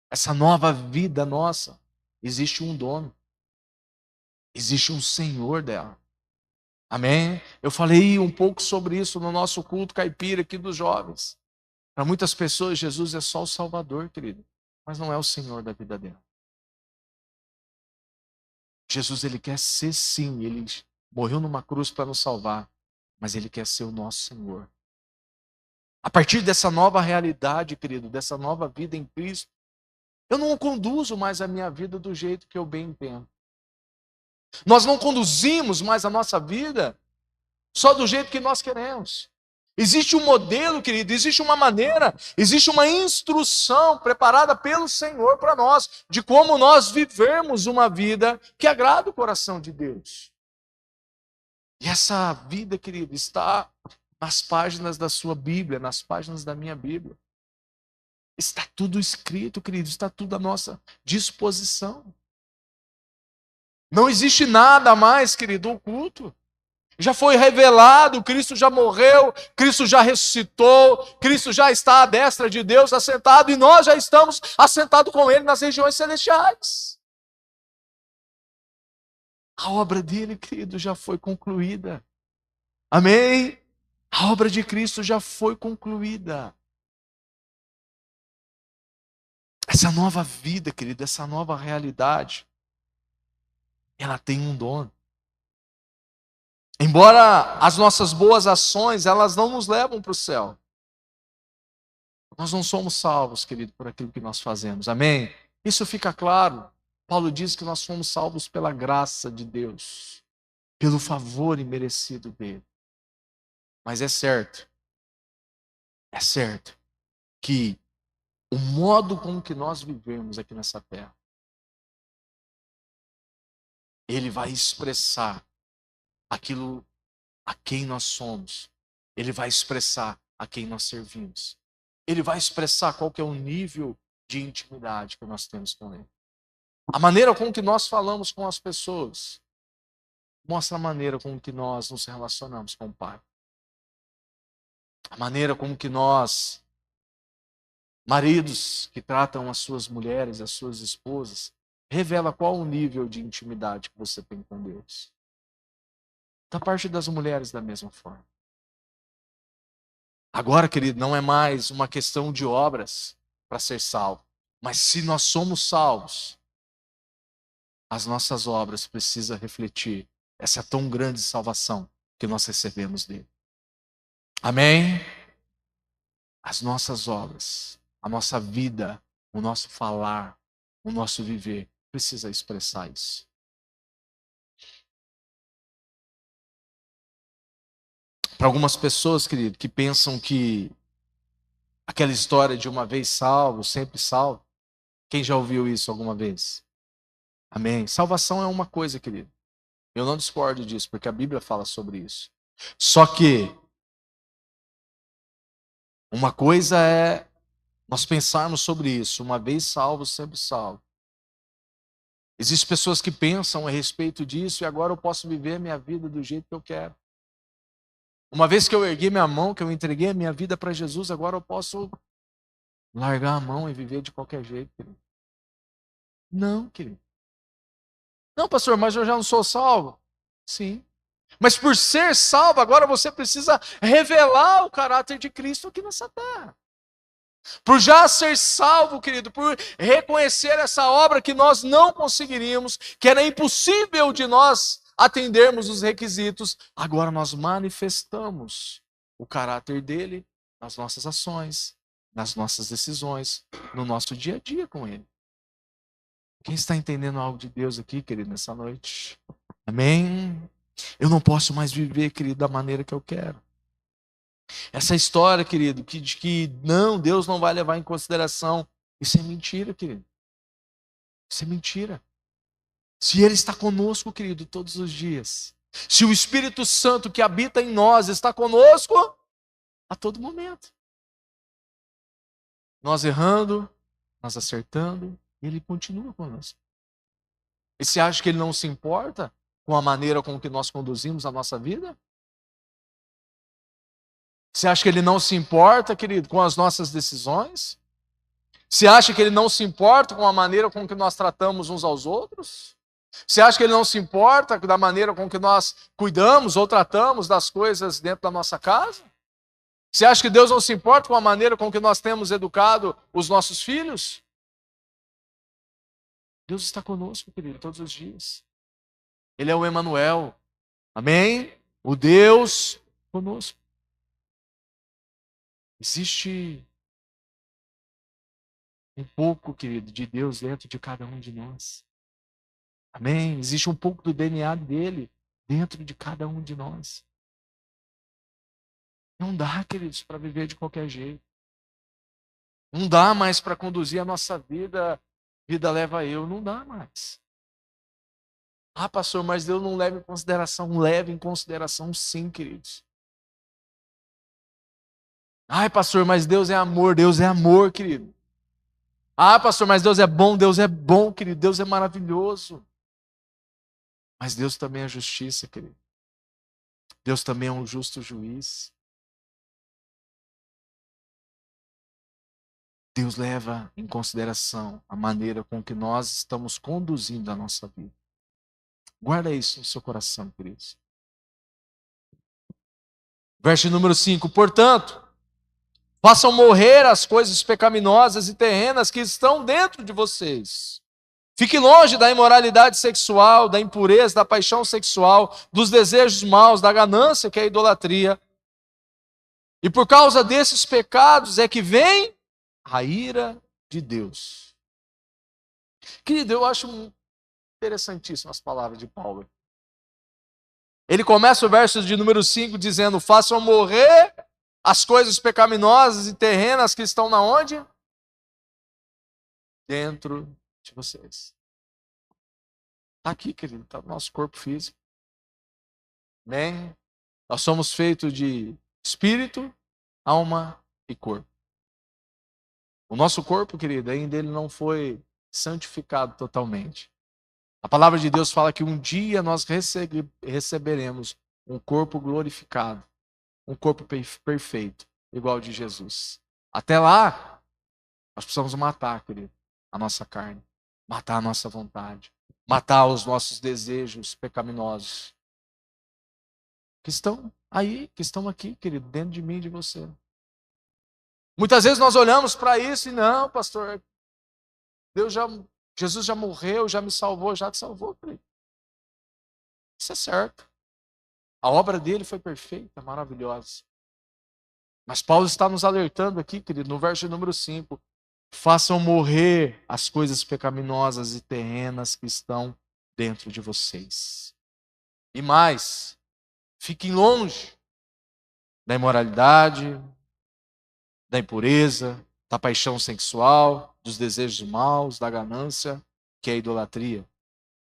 Essa nova vida nossa, existe um dono, existe um Senhor dela. Amém? Eu falei um pouco sobre isso no nosso culto caipira aqui dos jovens. Para muitas pessoas, Jesus é só o Salvador, querido, mas não é o Senhor da vida dela. Jesus, ele quer ser, sim, ele morreu numa cruz para nos salvar, mas ele quer ser o nosso Senhor. A partir dessa nova realidade, querido, dessa nova vida em Cristo, eu não conduzo mais a minha vida do jeito que eu bem entendo. Nós não conduzimos mais a nossa vida só do jeito que nós queremos. Existe um modelo, querido, existe uma maneira, existe uma instrução preparada pelo Senhor para nós, de como nós vivermos uma vida que agrada o coração de Deus. E essa vida, querido, está nas páginas da sua Bíblia, nas páginas da minha Bíblia. Está tudo escrito, querido, está tudo à nossa disposição. Não existe nada mais, querido, oculto. Já foi revelado, Cristo já morreu, Cristo já ressuscitou, Cristo já está à destra de Deus assentado e nós já estamos assentados com Ele nas regiões celestiais. A obra dele, querido, já foi concluída. Amém? A obra de Cristo já foi concluída. Essa nova vida, querido, essa nova realidade, ela tem um dono. Embora as nossas boas ações, elas não nos levam para o céu. Nós não somos salvos, querido, por aquilo que nós fazemos. Amém? Isso fica claro. Paulo diz que nós somos salvos pela graça de Deus, pelo favor imerecido dele. Mas é certo que o modo como que nós vivemos aqui nessa terra, ele vai expressar aquilo a quem nós somos. Ele vai expressar a quem nós servimos. Ele vai expressar qual que é o nível de intimidade que nós temos com ele. A maneira com que nós falamos com as pessoas mostra a maneira com que nós nos relacionamos com o Pai. A maneira como que nós, maridos que tratam as suas mulheres, as suas esposas, revela qual o nível de intimidade que você tem com Deus. Da parte das mulheres, da mesma forma. Agora, querido, não é mais uma questão de obras para ser salvo. Mas se nós somos salvos, as nossas obras precisam refletir essa tão grande salvação que nós recebemos dele. Amém? As nossas obras, a nossa vida, o nosso falar, o nosso viver, precisa expressar isso. Para algumas pessoas, querido, que pensam que aquela história de uma vez salvo, sempre salvo, quem já ouviu isso alguma vez? Amém? Salvação é uma coisa, querido. Eu não discordo disso, porque a Bíblia fala sobre isso. Só que uma coisa é nós pensarmos sobre isso, uma vez salvo, sempre salvo. Existem pessoas que pensam a respeito disso e agora eu posso viver a minha vida do jeito que eu quero. Uma vez que eu ergui minha mão, que eu entreguei a minha vida para Jesus, agora eu posso largar a mão e viver de qualquer jeito, querido. Não, querido. Não, pastor, mas eu já não sou salvo. Sim. Mas por ser salvo, agora você precisa revelar o caráter de Cristo aqui nessa terra. Por já ser salvo, querido, por reconhecer essa obra que nós não conseguiríamos, que era impossível de nós atendermos os requisitos, agora nós manifestamos o caráter dele nas nossas ações, nas nossas decisões, no nosso dia a dia com ele. Quem está entendendo algo de Deus aqui, querido, nessa noite? Amém? Eu não posso mais viver, querido, da maneira que eu quero. Essa história, querido, de que não, Deus não vai levar em consideração, isso é mentira, querido. Isso é mentira. Se Ele está conosco, querido, todos os dias. Se o Espírito Santo que habita em nós está conosco a todo momento. Nós errando, nós acertando, Ele continua conosco. E você acha que Ele não se importa com a maneira com que nós conduzimos a nossa vida? Você acha que Ele não se importa, querido, com as nossas decisões? Você acha que Ele não se importa com a maneira com que nós tratamos uns aos outros? Você acha que Ele não se importa da maneira com que nós cuidamos ou tratamos das coisas dentro da nossa casa? Você acha que Deus não se importa com a maneira com que nós temos educado os nossos filhos? Deus está conosco, querido, todos os dias. Ele é o Emanuel. Amém? O Deus conosco. Existe um pouco, querido, de Deus dentro de cada um de nós. Amém? Existe um pouco do DNA dele dentro de cada um de nós. Não dá, queridos, para viver de qualquer jeito. Não dá mais para conduzir a nossa vida, vida leva eu. Não dá mais. Ah, pastor, mas Deus não leva em consideração. Leva em consideração sim, queridos. Ai, pastor, mas Deus é amor. Deus é amor, querido. Ah, pastor, mas Deus é bom, querido. Deus é maravilhoso. Mas Deus também é justiça, querido. Deus também é um justo juiz. Deus leva em consideração a maneira com que nós estamos conduzindo a nossa vida. Guarda isso no seu coração, queridos. Verso número 5. Portanto, façam morrer as coisas pecaminosas e terrenas que estão dentro de vocês. Fique longe da imoralidade sexual, da impureza, da paixão sexual, dos desejos maus, da ganância, que é a idolatria. E por causa desses pecados é que vem a ira de Deus. Querido, eu acho interessantíssimo as palavras de Paulo. Ele começa o verso de número 5 dizendo: façam morrer as coisas pecaminosas e terrenas que estão na onde? Dentro de vocês. Está aqui, querido, está no nosso corpo físico. Amém? Nós somos feitos de espírito, alma e corpo. O nosso corpo, querido, ainda ele não foi santificado totalmente. A palavra de Deus fala que um dia nós receberemos um corpo glorificado, um corpo perfeito, igual ao de Jesus. Até lá, nós precisamos matar, querido, a nossa carne, matar a nossa vontade, matar os nossos desejos pecaminosos, que estão aí, que estão aqui, querido, dentro de mim e de você. Muitas vezes nós olhamos para isso e não, pastor, Jesus já morreu, já me salvou, já te salvou, querido. Isso é certo. A obra dele foi perfeita, maravilhosa. Mas Paulo está nos alertando aqui, querido, no verso número 5. Façam morrer as coisas pecaminosas e terrenas que estão dentro de vocês. E mais, fiquem longe da imoralidade, da impureza, da paixão sexual, dos desejos maus, da ganância, que é a idolatria.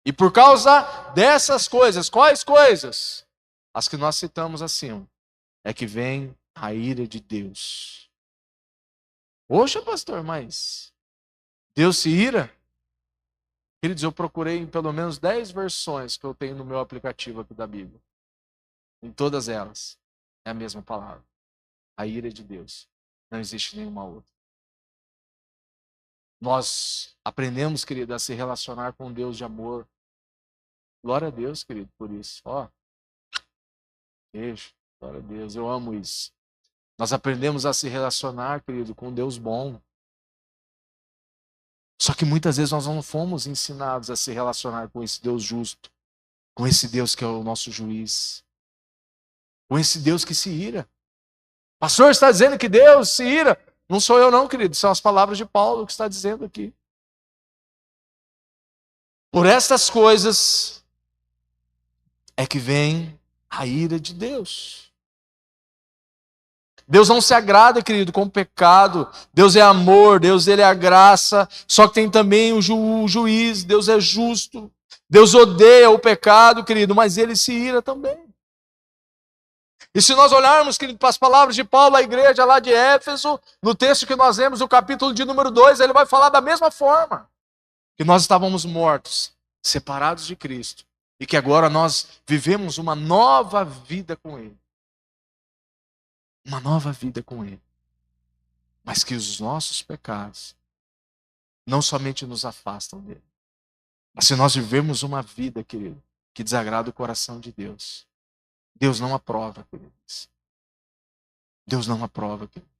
E por causa dessas coisas, quais coisas? As que nós citamos acima, é que vem a ira de Deus. Poxa, pastor, mas Deus se ira? Queridos, eu procurei em pelo menos 10 versões que eu tenho no meu aplicativo aqui da Bíblia. Em todas elas, é a mesma palavra. A ira de Deus. Não existe nenhuma outra. Nós aprendemos, querido, a se relacionar com um Deus de amor. Glória a Deus, querido, por isso. Beijo. Glória a Deus, eu amo isso. Nós aprendemos a se relacionar, querido, com um Deus bom. Só que muitas vezes nós não fomos ensinados a se relacionar com esse Deus justo, com esse Deus que é o nosso juiz, com esse Deus que se ira. Pastor, está dizendo que Deus se ira? Não sou eu não, querido, são as palavras de Paulo que está dizendo aqui. Por estas coisas é que vem a ira de Deus. Deus não se agrada, querido, com o pecado. Deus é amor, Deus ele é a graça. Só que tem também o juiz, Deus é justo. Deus odeia o pecado, querido, mas ele se ira também. E se nós olharmos, querido, para as palavras de Paulo à igreja lá de Éfeso, no texto que nós lemos, o capítulo de número 2, ele vai falar da mesma forma. Que nós estávamos mortos, separados de Cristo. E que agora nós vivemos uma nova vida com Ele. Uma nova vida com Ele. Mas que os nossos pecados não somente nos afastam dele. Mas se nós vivemos uma vida, querido, que desagrada o coração de Deus, Deus não aprova, queridos. Deus não aprova, querido.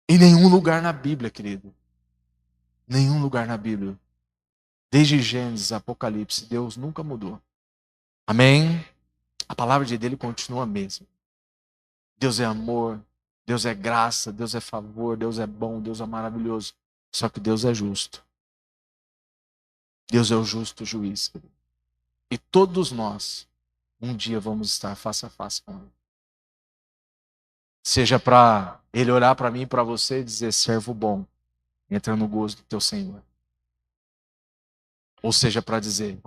Em nenhum lugar na Bíblia, querido. Nenhum lugar na Bíblia. Desde Gênesis, Apocalipse, Deus nunca mudou. Amém? A palavra de Deus continua a mesma. Deus é amor, Deus é graça, Deus é favor, Deus é bom, Deus é maravilhoso. Só que Deus é justo. Deus é o justo juiz, querido. E todos nós, um dia vamos estar face a face com Ele. Seja para Ele olhar para mim e para você e dizer, servo bom, entra no gozo do teu Senhor. Ou seja, para dizer,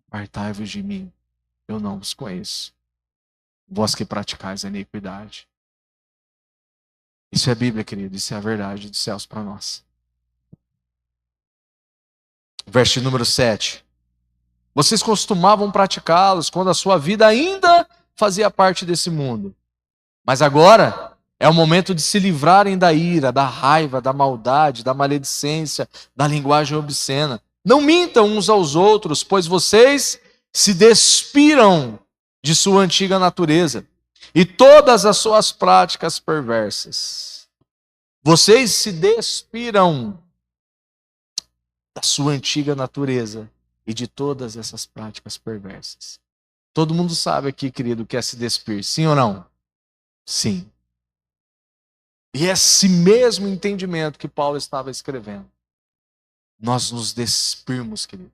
apartai-vos de mim, eu não vos conheço. Vós que praticais a iniquidade. Isso é Bíblia, querido, isso é a verdade dos céus para nós. Verso número 7. Vocês costumavam praticá-los quando a sua vida ainda fazia parte desse mundo. Mas agora é o momento de se livrarem da ira, da raiva, da maldade, da maledicência, da linguagem obscena. Não mintam uns aos outros, pois vocês se despiram de sua antiga natureza e todas as suas práticas perversas. Vocês se despiram. da sua antiga natureza e de todas essas práticas perversas. Todo mundo sabe aqui, querido, que é se despir, sim ou não? Sim. E é esse mesmo entendimento que Paulo estava escrevendo. Nós nos despirmos, querido,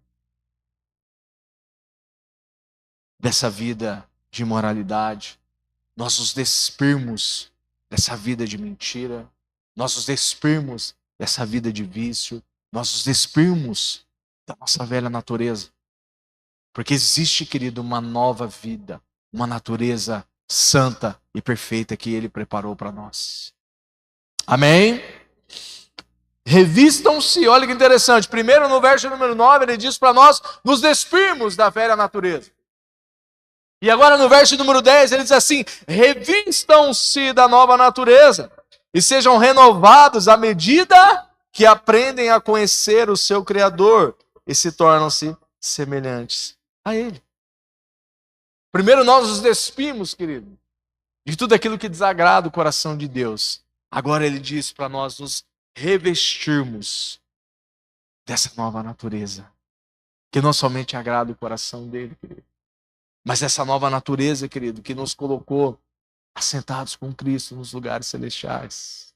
dessa vida de imoralidade. Nós nos despirmos dessa vida de mentira. Nós nos despirmos dessa vida de vício. Nós nos despirmos da nossa velha natureza. Porque existe, querido, uma nova vida, uma natureza santa e perfeita que Ele preparou para nós. Amém? Revistam-se, olha que interessante. Primeiro, no verso número 9, ele diz para nós nos despirmos da velha natureza. E agora no verso número 10, ele diz assim: revistam-se da nova natureza e sejam renovados à medida que aprendem a conhecer o seu Criador e se tornam-se semelhantes a Ele. Primeiro nós nos despimos, querido, de tudo aquilo que desagrada o coração de Deus. Agora ele diz para nós nos revestirmos dessa nova natureza, que não somente agrada o coração dele, querido, mas essa nova natureza, querido, que nos colocou assentados com Cristo nos lugares celestiais.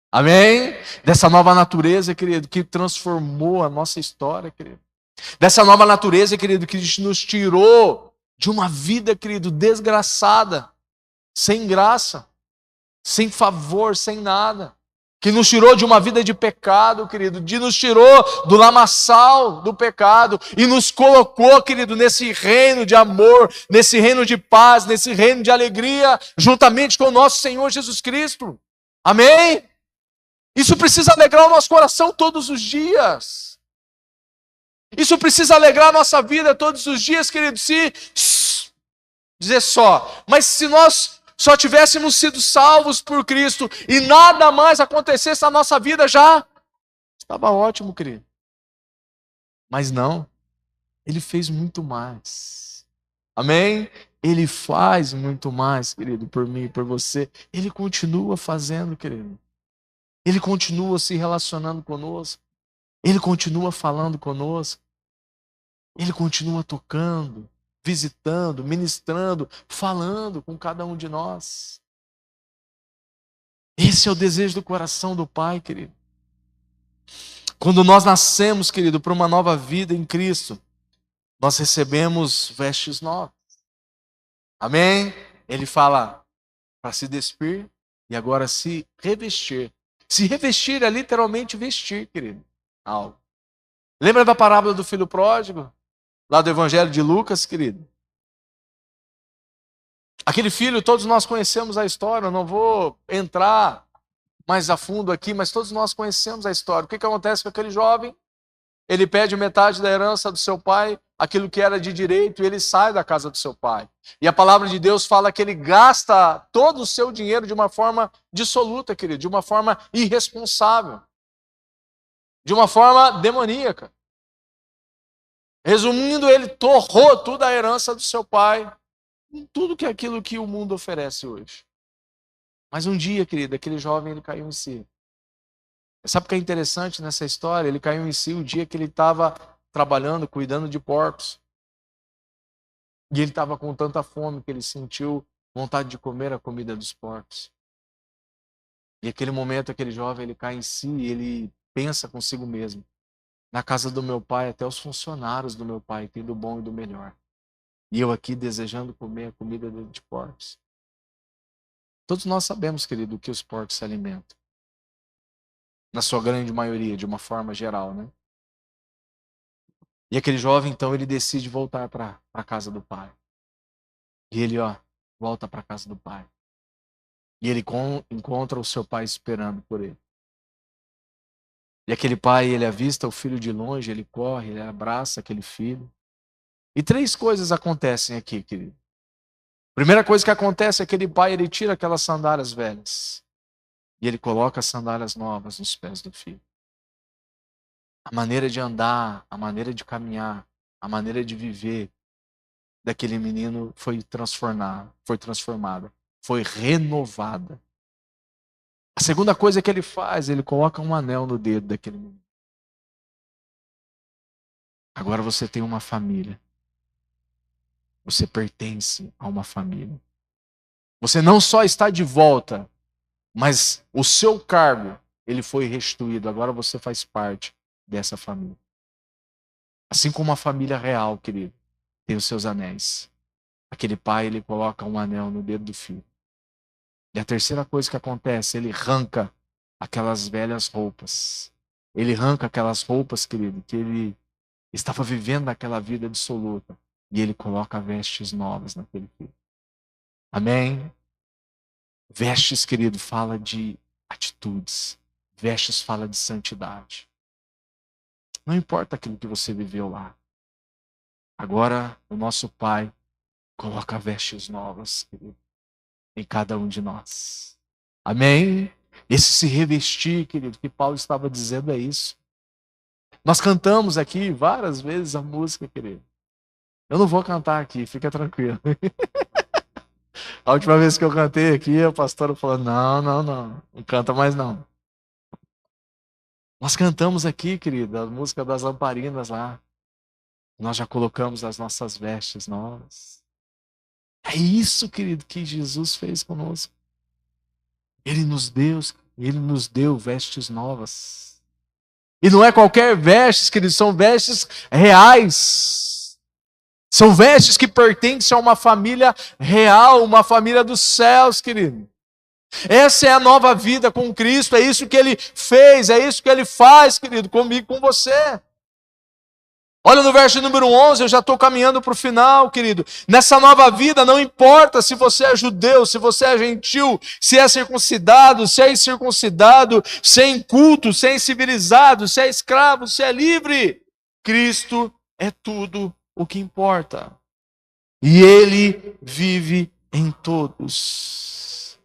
Amém? Dessa nova natureza, querido, que transformou a nossa história, querido. Dessa nova natureza, querido, que nos tirou de uma vida, querido, desgraçada, sem graça, sem favor, sem nada. Que nos tirou de uma vida de pecado, querido, nos tirou do lamaçal do pecado e nos colocou, querido, nesse reino de amor, nesse reino de paz, nesse reino de alegria, juntamente com o nosso Senhor Jesus Cristo. Amém? Isso precisa alegrar o nosso coração todos os dias. Isso precisa alegrar a nossa vida todos os dias, querido. Dizer só, mas se nós só tivéssemos sido salvos por Cristo e nada mais acontecesse na nossa vida, já estava ótimo, querido. Mas não, Ele fez muito mais. Amém? Ele faz muito mais, querido, por mim e por você. Ele continua fazendo, querido. Ele continua se relacionando conosco. Ele continua falando conosco. Ele continua tocando, visitando, ministrando, falando com cada um de nós. Esse é o desejo do coração do Pai, querido. Quando nós nascemos, querido, para uma nova vida em Cristo, nós recebemos vestes novas. Amém? Ele fala para se despir e agora se revestir. Se revestir é literalmente vestir, querido. Algo. Lembra da parábola do filho pródigo? Lá do Evangelho de Lucas, querido. Aquele filho, todos nós conhecemos a história, eu não vou entrar mais a fundo aqui, mas todos nós conhecemos a história. O que acontece com aquele jovem? Ele pede metade da herança do seu pai, aquilo que era de direito, e ele sai da casa do seu pai. E a palavra de Deus fala que ele gasta todo o seu dinheiro de uma forma dissoluta, querido, de uma forma irresponsável, de uma forma demoníaca. Resumindo, ele torrou toda a herança do seu pai, em tudo que é aquilo que o mundo oferece hoje. Mas um dia, querido, aquele jovem ele caiu em si. Sabe o que é interessante nessa história? Ele caiu em si o dia que ele estava trabalhando, cuidando de porcos. E ele estava com tanta fome que ele sentiu vontade de comer a comida dos porcos. E aquele momento, aquele jovem, ele cai em si e ele pensa consigo mesmo. Na casa do meu pai, até os funcionários do meu pai têm do bom e do melhor. E eu aqui desejando comer a comida de porcos. Todos nós sabemos, querido, o que os porcos se alimentam. Na sua grande maioria, de uma forma geral, né? E aquele jovem, então, ele decide voltar para a casa do pai. E ele, volta para a casa do pai. E ele encontra o seu pai esperando por ele. E aquele pai, ele avista o filho de longe, ele corre, ele abraça aquele filho. E 3 coisas acontecem aqui, querido. Primeira coisa que acontece é que aquele pai, ele tira aquelas sandálias velhas. E ele coloca as sandálias novas nos pés do filho. A maneira de andar, a maneira de caminhar, a maneira de viver daquele menino foi transformada, foi renovada. A segunda coisa que ele faz, ele coloca um anel no dedo daquele menino. Agora você tem uma família. Você pertence a uma família. Você não só está de volta, mas o seu cargo, ele foi restituído. Agora você faz parte dessa família. Assim como a família real, querido, tem os seus anéis. Aquele pai, ele coloca um anel no dedo do filho. E a terceira coisa que acontece, ele arranca aquelas velhas roupas. Ele arranca aquelas roupas, querido, que ele estava vivendo aquela vida absoluta. E ele coloca vestes novas naquele filho. Amém? Vestes, querido, fala de atitudes. Vestes fala de santidade. Não importa aquilo que você viveu lá. Agora, o nosso Pai coloca vestes novas, querido, em cada um de nós. Amém? Esse se revestir, querido, que Paulo estava dizendo é isso. Nós cantamos aqui várias vezes a música, querido. Eu não vou cantar aqui, fica tranquilo. A última vez que eu cantei aqui, a pastora falou: não canta mais não. Nós cantamos aqui, querido, a música das lamparinas lá. Nós já colocamos as nossas vestes novas. É isso, querido, que Jesus fez conosco. Ele nos deu vestes novas. E não é qualquer vestes, querido, são vestes reais. São vestes que pertencem a uma família real, uma família dos céus, querido. Essa é a nova vida com Cristo, é isso que Ele fez, é isso que Ele faz, querido, comigo, com você. Olha no verso número 11, eu já estou caminhando para o final, querido. Nessa nova vida, não importa se você é judeu, se você é gentil, se é circuncidado, se é incircuncidado, se é inculto, se é incivilizado, se é escravo, se é livre. Cristo é tudo o que importa. E Ele vive em todos.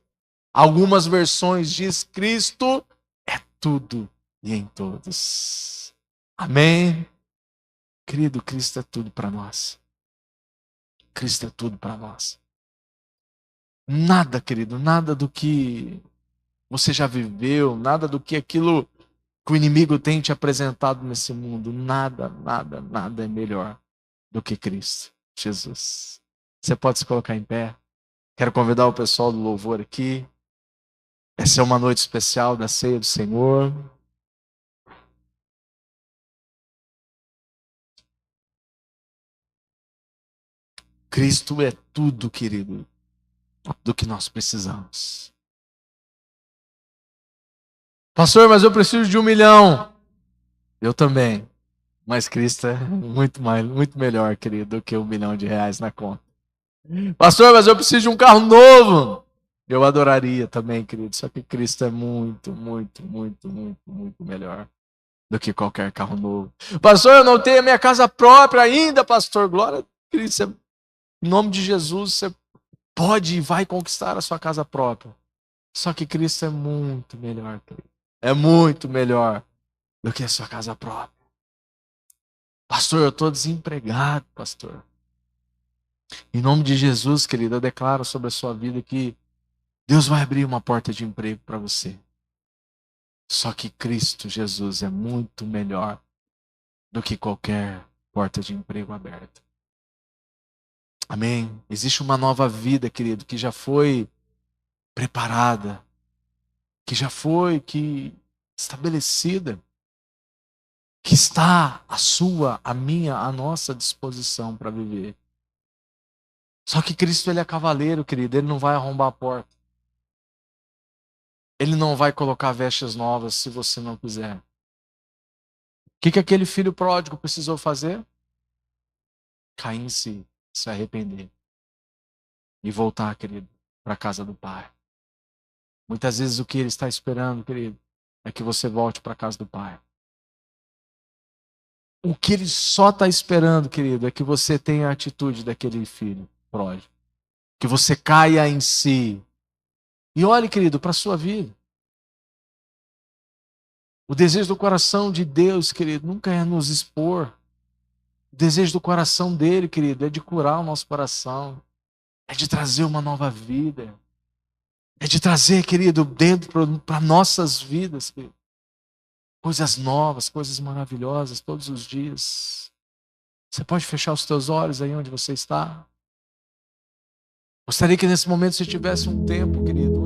Algumas versões diz Cristo é tudo e em todos. Amém? Querido, Cristo é tudo para nós. Cristo é tudo para nós. Nada, querido, nada do que você já viveu, nada do que aquilo que o inimigo tem te apresentado nesse mundo, nada é melhor do que Cristo, Jesus. Você pode se colocar em pé. Quero convidar o pessoal do louvor aqui. Essa é uma noite especial da ceia do Senhor. Cristo é tudo, querido, do que nós precisamos. Pastor, mas eu preciso de 1 milhão. Eu também. Mas Cristo é muito melhor, querido, do que 1 milhão de reais na conta. Pastor, mas eu preciso de um carro novo. Eu adoraria também, querido. Só que Cristo é muito melhor do que qualquer carro novo. Pastor, eu não tenho a minha casa própria ainda, pastor. Glória a Cristo. Em nome de Jesus, você pode e vai conquistar a sua casa própria. Só que Cristo é muito melhor, querido. É muito melhor do que a sua casa própria. Pastor, eu estou desempregado, pastor. Em nome de Jesus, querido, eu declaro sobre a sua vida que Deus vai abrir uma porta de emprego para você. Só que Cristo Jesus é muito melhor do que qualquer porta de emprego aberta. Amém? Existe uma nova vida, querido, que já foi preparada, que já foi estabelecida, que está a sua, a minha, a nossa disposição para viver. Só que Cristo, Ele é cavaleiro, querido, Ele não vai arrombar a porta. Ele não vai colocar vestes novas se você não quiser. O que aquele filho pródigo precisou fazer? Cair em si, se arrepender e voltar, querido, para a casa do Pai. Muitas vezes o que Ele está esperando, querido, é que você volte para a casa do Pai. O que Ele só está esperando, querido, é que você tenha a atitude daquele filho pródigo. Que você caia em si. E olhe, querido, para a sua vida. O desejo do coração de Deus, querido, nunca é nos expor. O desejo do coração dele, querido, é de curar o nosso coração. É de trazer uma nova vida. É de trazer, querido, dentro para nossas vidas, querido, coisas novas, coisas maravilhosas todos os dias. Você pode fechar os teus olhos aí onde você está? Gostaria que nesse momento você tivesse um tempo, querido,